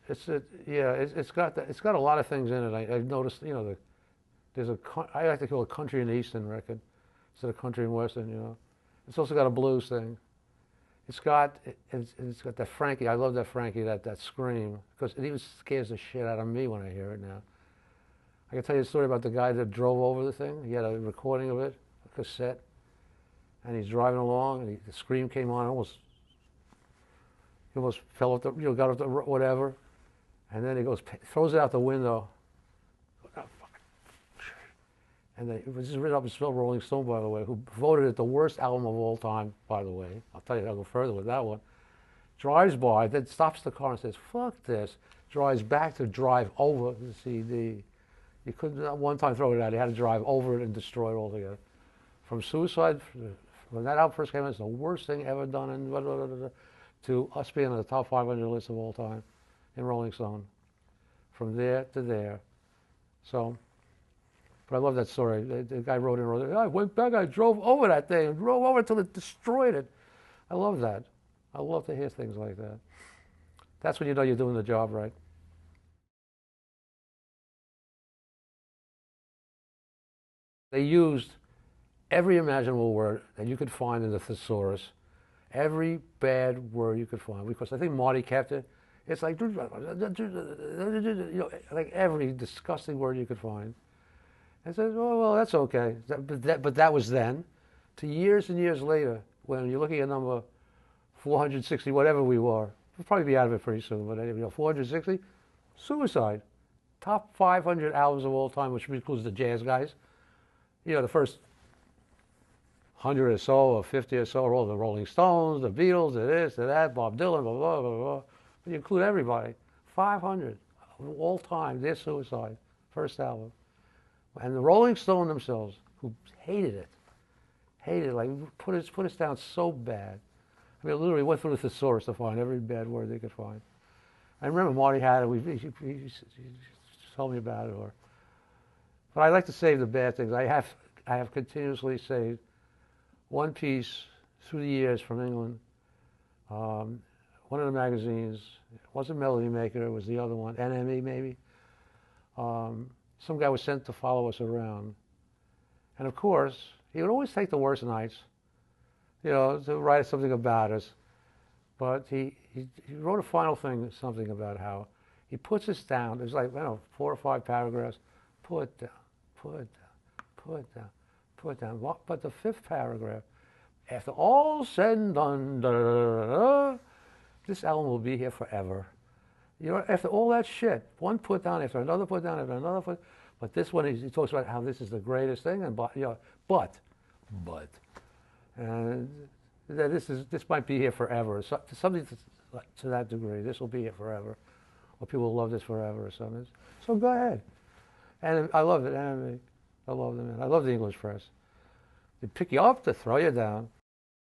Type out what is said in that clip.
it's got a lot of things in it. I've noticed, you know, I like to call it country and eastern record instead of country and western. You know, it's also got a blues thing. It's got that Frankie. I love that Frankie, that scream, because it even scares the shit out of me when I hear it now. I can tell you a story about the guy that drove over the thing. He had a recording of it, a cassette, and he's driving along, and the scream came on. He almost fell off the, you know, got off the whatever, and then he throws it out the window. And it was just written up and spelled Rolling Stone, by the way, who voted it the worst album of all time, by the way. I'll tell you, I'll go further with that one. Drives by, then stops the car and says, fuck this. Drives back to drive over the CD. You couldn't at one time throw it out. You had to drive over it and destroy it altogether. From Suicide, when that album first came out, it's the worst thing ever done, and blah, blah, blah, blah, to us being on the top 500 list of all time in Rolling Stone. From there to there. So, but I love that story. The guy wrote it. I went back, I drove over that thing, and drove over until it destroyed it. I love that. I love to hear things like that. That's when you know you're doing the job right. They used every imaginable word that you could find in the thesaurus, every bad word you could find, because I think Marty kept it. It's like, you know, like every disgusting word you could find. And says, oh, well, that's okay. But that was then. To years and years later, when you're looking at number 460, whatever we were, we'll probably be out of it pretty soon, but you know, 460, Suicide. Top 500 albums of all time, which includes the jazz guys. You know, the first 100 or so, or 50 or so, are all the Rolling Stones, the Beatles, the this, the that, Bob Dylan, blah, blah, blah, blah. But you include everybody. 500 of all time, their Suicide, first album. And the Rolling Stones themselves, who hated it, like put us down so bad. I mean, literally went through the thesaurus to find every bad word they could find. I remember Marty had it. He told me about it. But I like to save the bad things. I have continuously saved one piece through the years from England. One of the magazines. It wasn't Melody Maker. It was the other one, NME maybe. Some guy was sent to follow us around. And of course, he would always take the worst nights, you know, to write something about us. But he wrote a final thing, something about how he puts us down. There's like, I don't know, 4 or 5 paragraphs. Put down, put down, put down, put down. But the 5th paragraph, after all said and done, da, da, da, da, this album will be here forever. You know, after all that shit, one put down after another put down after another put, but this one he talks about how this is the greatest thing, and you know, and that this might be here forever, so, something to that degree. This will be here forever, or people will love this forever, or something. So go ahead, and I love it. I love them. I love the English press. They pick you up to throw you down.